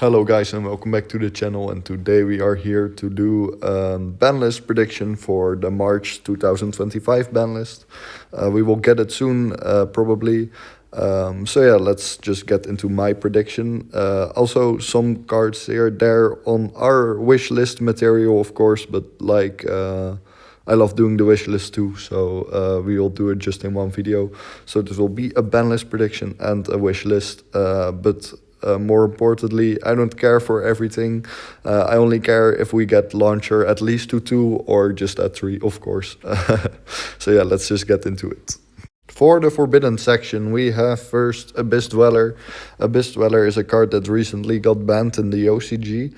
Hello guys and welcome back to the channel, and today we are here to do a banlist prediction for the March 2025 banlist. We will get it soon probably. So yeah, let's just get into my prediction. Also some cards here there on our wish list material, of course, but like I love doing the wish list too, so we will do it just in one video. So this will be a banlist prediction and a wish list, but more importantly, I don't care for everything. I only care if we get launcher at least to 2 or just at 3, of course. So yeah, let's just get into it. For the forbidden section, we have first Abyss Dweller. Abyss Dweller is a card that recently got banned in the OCG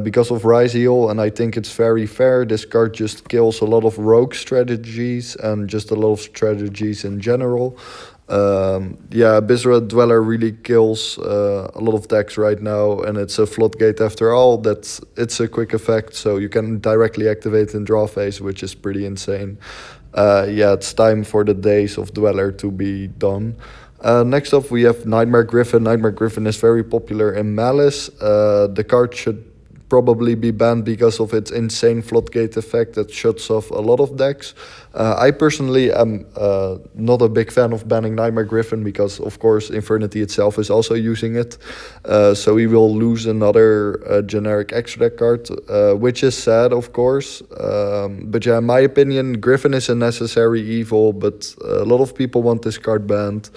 because of Rise Heal, and I think it's very fair. This card just kills a lot of rogue strategies and just a lot of strategies in general. Yeah, Abyss Dweller really kills a lot of decks right now, and it's a floodgate after all. It's a quick effect, so you can directly activate in draw phase, which is pretty insane. Yeah, it's time for the days of Dweller to be done. Next up, we have Nightmare Griffin. Nightmare Griffin is very popular in Malice. The card should probably be banned because of its insane floodgate effect that shuts off a lot of decks. I personally am not a big fan of banning Nightmare Griffin because, of course, Infernity itself is also using it. So we will lose another generic extra deck card, which is sad, of course. But yeah, in my opinion, Griffin is a necessary evil, but a lot of people want this card banned.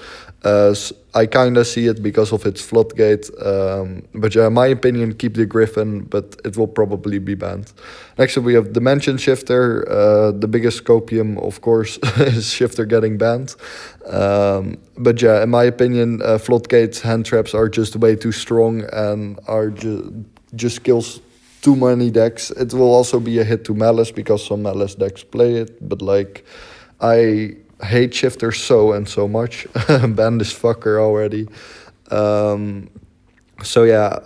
I kind of see it because of its floodgate, but yeah, in my opinion, keep the Griffin, but it will probably be banned. Next up, we have Dimension Shifter. The biggest copium, of course, is Shifter getting banned. But yeah, in my opinion, floodgate hand traps are just way too strong and are just kills too many decks. It will also be a hit to Malice because some Malice decks play it, but like I hate Shifter so much. Ban this fucker already. So yeah,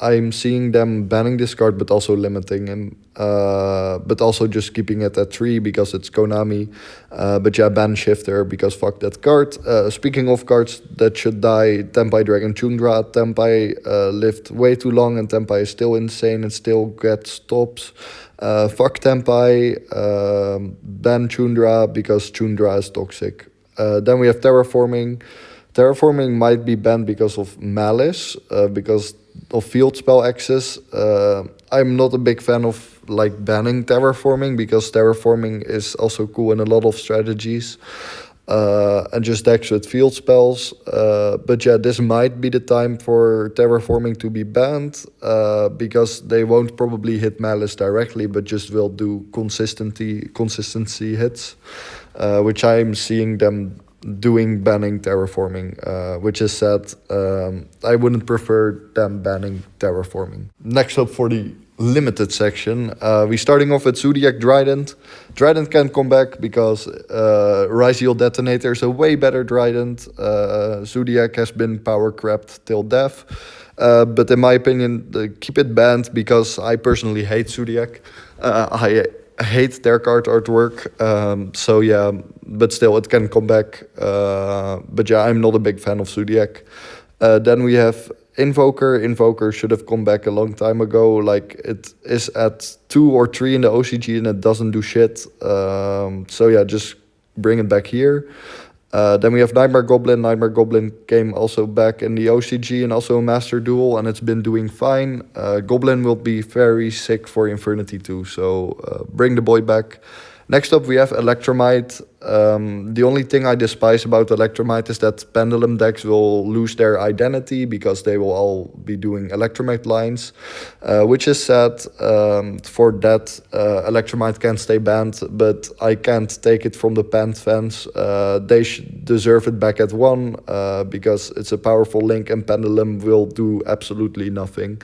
I'm seeing them banning this card but also limiting him, but also just keeping it at 3 because it's Konami. But yeah, ban Shifter because fuck that card. Speaking of cards that should die, Tempai Dragon Chundra. Tempai lived way too long and Tempai is still insane and still gets stops. Fuck Tempai, ban Chundra because Chundra is toxic. Then we have Terraforming. Terraforming might be banned because of Malice, because of field spell access. I'm not a big fan of like banning Terraforming because Terraforming is also cool in a lot of strategies. And just decks with field spells. But yeah, this might be the time for Terraforming to be banned, because they won't probably hit Malice directly, but just will do consistency hits, which I'm seeing them doing banning Terraforming, which is sad. I wouldn't prefer them banning Terraforming. Next up for the limited section, we starting off with Zodiac Trident. Trident can come back because Rise Heal Detonator is a way better Trident. Zodiac has been power crapped till death, but in my opinion, keep it banned because I personally hate Zodiac. I hate their card artwork, so yeah, but still it can come back. But yeah, I'm not a big fan of Zodiac. Then we have Invoker. Invoker should have come back a long time ago. Like, it is at 2 or 3 in the OCG and it doesn't do shit. So yeah, just bring it back here. Then we have Nightmare Goblin. Nightmare Goblin came also back in the OCG and also a Master Duel, and it's been doing fine. Goblin will be very sick for Infernity too, so bring the boy back. Next up, we have Electromite. The only thing I despise about Electromite is that Pendulum decks will lose their identity because they will all be doing Electromite lines, which is sad. For that, Electromite can stay banned, but I can't take it from the Pant fans. They deserve it back at 1 because it's a powerful link and Pendulum will do absolutely nothing.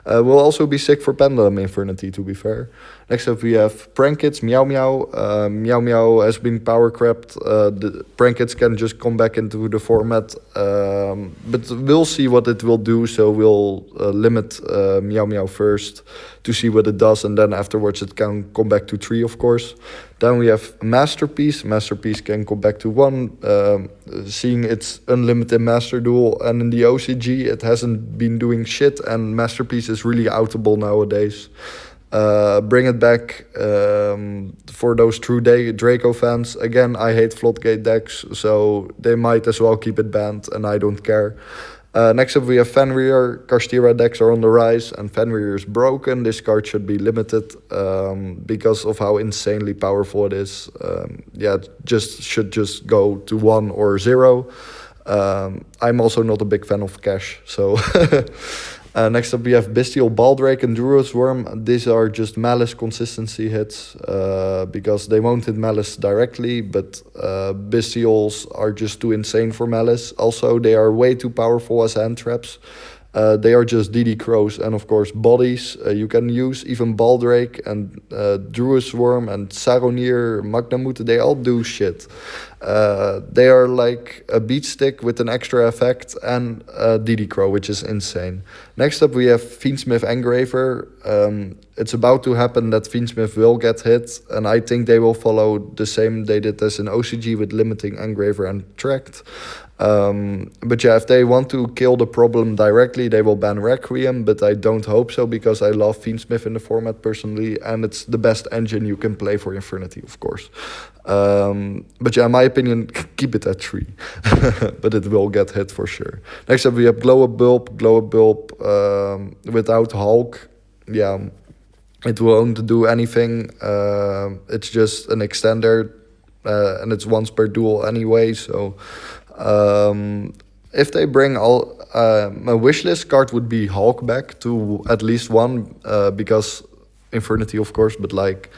Will also be sick for Pendulum Infernity, to be fair. Next up, we have Prankits, Meow Meow. Meow Meow has been power crapped. The Prankits can just come back into the format, but we'll see what it will do, so we'll limit Meow Meow first to see what it does, and then afterwards it can come back to 3, of course. Then we have Masterpiece. Masterpiece can go back to 1, seeing its unlimited Master Duel, and in the OCG it hasn't been doing shit, and Masterpiece is really outable nowadays. Bring it back for those true Draco fans. Again, I hate Floodgate decks, so they might as well keep it banned, and I don't care. Next up we have Fenrir. Karstira decks are on the rise, and Fenrir is broken. This card should be limited because of how insanely powerful it is. Yeah, should just go to 1 or 0. I'm also not a big fan of cash, so... Next up we have Bestial Baldrake and Druid's Worm. These are just Malice consistency hits, because they won't hit Malice directly, but Bestials are just too insane for Malice. Also, they are way too powerful as hand traps. They are just DD Crows, and of course bodies you can use. Even Baldrake and Druid's Worm and Saronir, Magnamut, they all do shit. They are like a beat stick with an extra effect and DD Crow, which is insane. Next up we have Fiendsmith Engraver. It's about to happen that Fiendsmith will get hit, and I think they will follow the same they did as in OCG with limiting Engraver and Tract. But yeah, if they want to kill the problem directly, they will ban Requiem, but I don't hope so, because I love Fiendsmith in the format personally, and it's the best engine you can play for Infernity, of course. But yeah, in my opinion, keep it at 3. But it will get hit for sure. Next up we have Glow Up Bulb. Glow Up Bulb without Hulk. Yeah, it won't do anything. It's just an extender, and it's once per duel anyway, so... if they bring a wishlist card would be Hulk back to at least 1, because Infernity, of course, but like,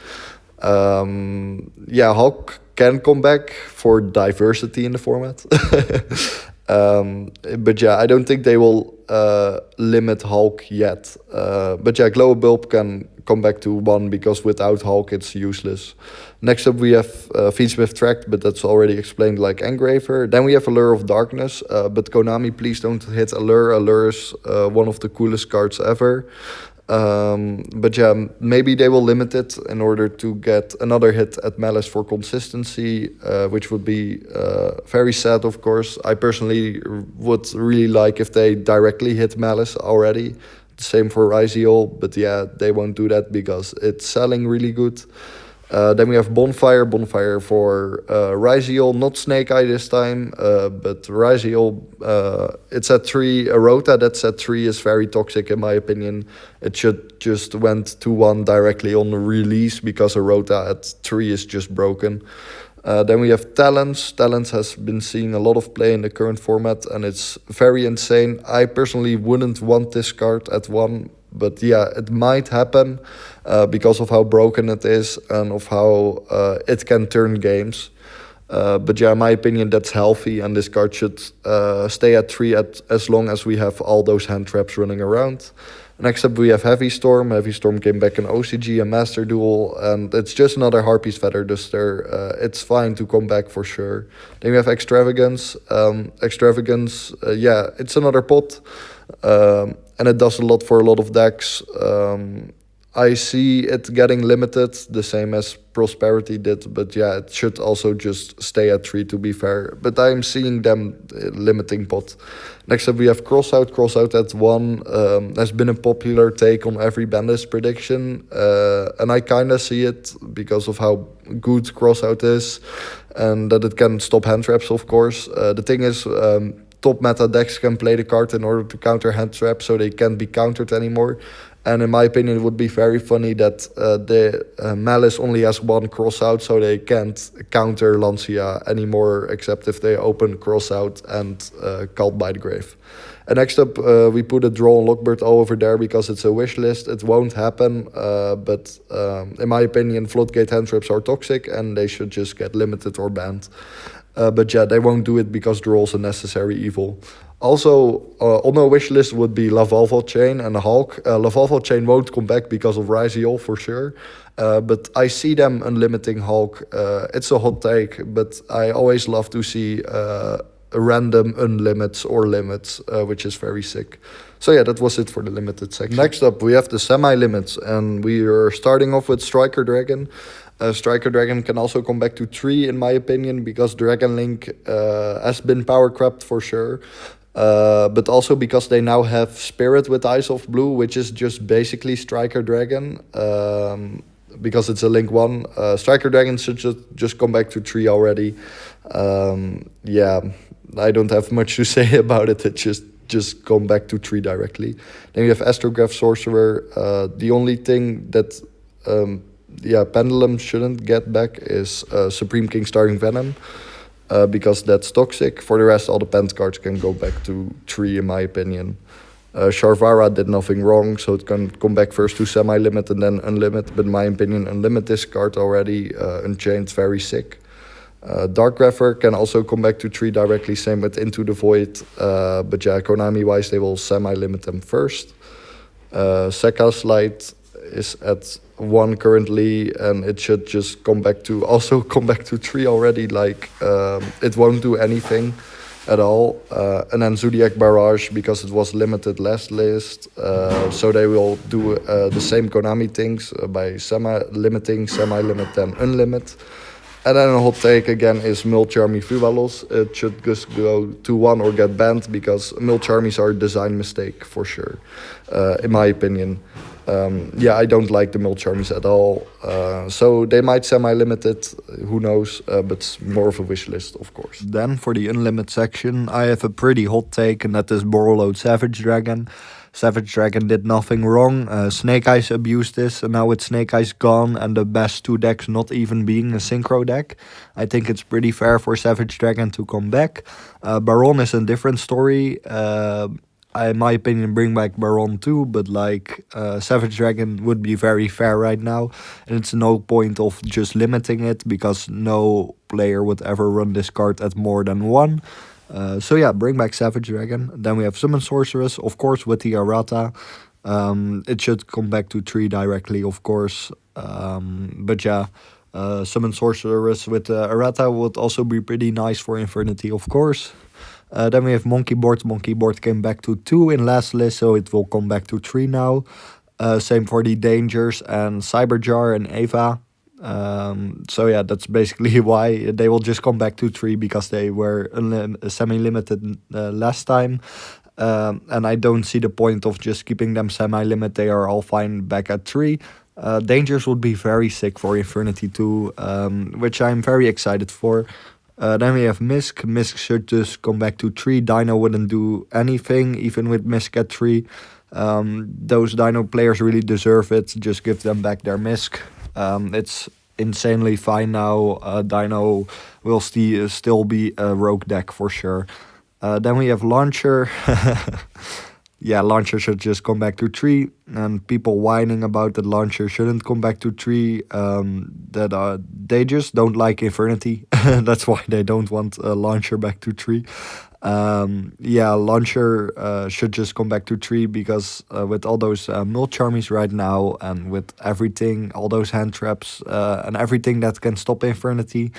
yeah, Hulk can come back for diversity in the format. But yeah, I don't think they will limit Hulk yet. But yeah, Glow Bulb can come back to 1, because without Hulk it's useless. Next up we have Fiendsmith Tract, but that's already explained, like Engraver. Then we have Allure of Darkness, but Konami, please don't hit Allure. Allure is one of the coolest cards ever. But yeah, maybe they will limit it in order to get another hit at Malice for consistency, which would be very sad, of course. I personally would really like if they directly hit Malice already. Same for Ryziel, but yeah, they won't do that because it's selling really good. Then we have Bonfire. Bonfire for Ryziel, not Snake Eye this time, but Ryziel, it's at 3. A Rota that's at 3 is very toxic in my opinion. It should just went to 1 directly on the release, because a Rota at 3 is just broken. Then we have Talents. Talents has been seeing a lot of play in the current format, and it's very insane. I personally wouldn't want this card at 1, but yeah, it might happen because of how broken it is and of how it can turn games. But yeah, in my opinion, that's healthy, and this card should stay at 3 as long as we have all those hand traps running around. Next up we have Heavy Storm. Heavy Storm came back in OCG and Master Duel, and it's just another Harpy's Feather Duster. It's fine to come back for sure. Then we have Extravagance. Extravagance, yeah, it's another pot, and it does a lot for a lot of decks. I see it getting limited, the same as Prosperity did, but yeah, it should also just stay at 3 to be fair. But I'm seeing them limiting pot. Next up we have Crossout. Crossout at 1 has been a popular take on every Banlist prediction, and I kind of see it because of how good Crossout is, and that it can stop hand traps, of course. The thing is, top meta decks can play the card in order to counter hand traps, so they can't be countered anymore. And in my opinion, it would be very funny that the Malice only has 1 Crossout, so they can't counter Lancia anymore, except if they open Crossout and Cult by the Grave. And next up, we put a Draw on Lockbird all over there because it's a wish list. It won't happen, but in my opinion, Floodgate hand traps are toxic and they should just get limited or banned. But yeah, they won't do it because Draw is a necessary evil. Also, on our wish list would be Lavalval Chain and Hulk. Lavalval Chain won't come back because of Ryziel for sure. But I see them unlimiting Hulk. It's a hot take, but I always love to see random unlimits or limits, which is very sick. So yeah, that was it for the limited section. Next up, we have the semi-limits, and we are starting off with Striker Dragon. Striker Dragon can also come back to 3 in my opinion, because Dragon Link has been power crept for sure. But also because they now have Spirit with Eyes of Blue, which is just basically Striker Dragon. Because it's a Link 1. Striker Dragon should just come back to 3 already. Yeah, I don't have much to say about it. It just come back to 3 directly. Then we have Astrograph Sorcerer. The only thing that Pendulum shouldn't get back is Supreme King Starting Venom, because that's toxic. For the rest, all the Pent cards can go back to 3 in my opinion. Sharvara did nothing wrong, so it can come back first to semi-limit and then unlimit. But in my opinion, unlimit this card already. Unchained, very sick. Dark Grapher can also come back to 3 directly, same with Into the Void. But yeah, Konami-wise, they will semi-limit them first. Sekka Slide is at 1 currently, and it should just come back to 3 already. Like, it won't do anything at all. And then Zodiac Barrage, because it was limited last list, so they will do the same Konami things by semi-limiting, semi-limit, then unlimit. And then a hot take again is Mulcharmy Fuvalos. It should just go to 1 or get banned, because Mulcharmies are a design mistake for sure, in my opinion. I don't like the Mulcharmies at all. So they might semi-limit it, who knows, but it's more of a wish list, of course. Then for the unlimited section, I have a pretty hot take, and that is Borreload Savage Dragon. Savage Dragon did nothing wrong. Snake Eyes abused this, and now with Snake Eyes gone and the best 2 decks not even being a synchro deck, I think it's pretty fair for Savage Dragon to come back. Baron is a different story. In my opinion, bring back Baron too, but like Savage Dragon would be very fair right now, and it's no point of just limiting it, because no player would ever run this card at more than 1. So yeah, bring back Savage Dragon. Then we have Summon Sorceress, of course, with the errata. It should come back to 3 directly, of course. But yeah, Summon Sorceress with the errata would also be pretty nice for Infernity, of course. Then we have Monkey Board. Monkey Board came back to 2 in last list, so it will come back to 3 now. Same for the Dangers and Cyberjar and Eva. So yeah, that's basically why they will just come back to 3, because they were semi-limited last time. And I don't see the point of just keeping them semi-limit. They are all fine back at 3. Dangers would be very sick for Infernity too, which I'm very excited for. Then we have Misk. Misk should just come back to 3. Dino wouldn't do anything, even with Misk at 3. Those Dino players really deserve it. Just give them back their Misk. It's insanely fine now. Dino will still be a rogue deck for sure. Then we have Launcher. Yeah, Launcher should just come back to 3. And people whining about that Launcher shouldn't come back to 3. They just don't like Infernity. That's why they don't want Launcher back to 3. Launcher should just come back to 3, because with all those Mulcharmies right now, and with everything, all those hand traps, and everything that can stop Infernity,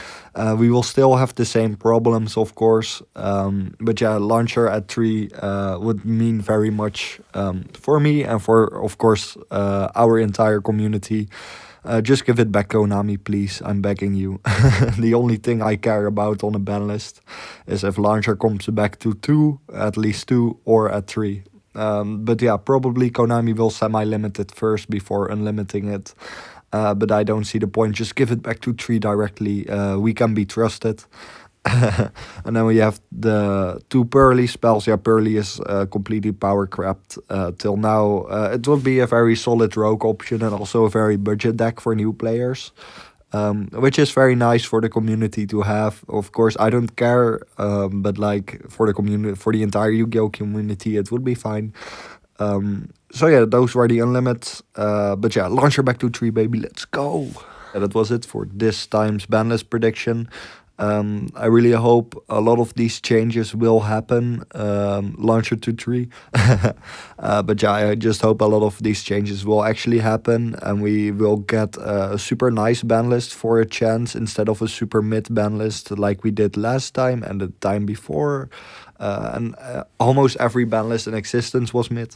we will still have the same problems, of course. But yeah, Launcher at 3 would mean very much for me, and for, of course, our entire community. Just give it back, Konami, please. I'm begging you. The only thing I care about on a ban list is if Launcher comes back to 2, at least 2, or at 3. But yeah, probably Konami will semi-limit it first before unlimiting it. But I don't see the point. Just give it back to 3 directly. We can be trusted. And then we have the 2 Pearly spells. Yeah, Pearly is completely power crapped till now. It will be a very solid rogue option, and also a very budget deck for new players, which is very nice for the community to have. Of course, I don't care, but like for the community, for the entire Yu-Gi-Oh community, it would be fine. So yeah, those were the unlimits. But yeah, Launcher back to 3, baby, let's go. And that was it for this time's Banlist prediction. I really hope a lot of these changes will happen. Launcher to 3. But yeah, I just hope a lot of these changes will actually happen, and we will get a super nice ban list for a chance, instead of a super mid ban list like we did last time and the time before. And almost every ban list in existence was mid.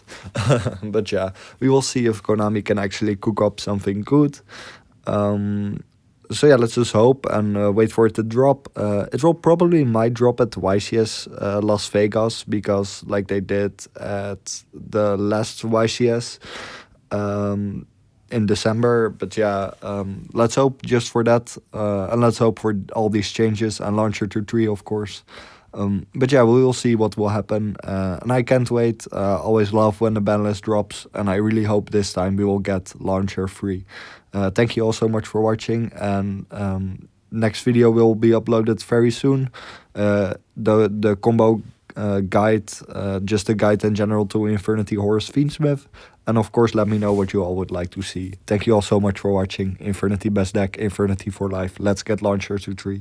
But yeah, we will see if Konami can actually cook up something good. So yeah, let's just hope and wait for it to drop. It will probably might drop at YCS Las Vegas, because like they did at the last YCS in December. But yeah, let's hope just for that, and let's hope for all these changes and Launcher 2.3, of course. But yeah, we will see what will happen, and I can't wait. Always love when the ban list drops, and I really hope this time we will get Launcher free. Thank you all so much for watching, and next video will be uploaded very soon. The combo guide, just a guide in general to Infernity Horus Fiendsmith. And of course, let me know what you all would like to see. Thank you all so much for watching. Infernity Best Deck, Infernity for Life. Let's get Launcher 2.3.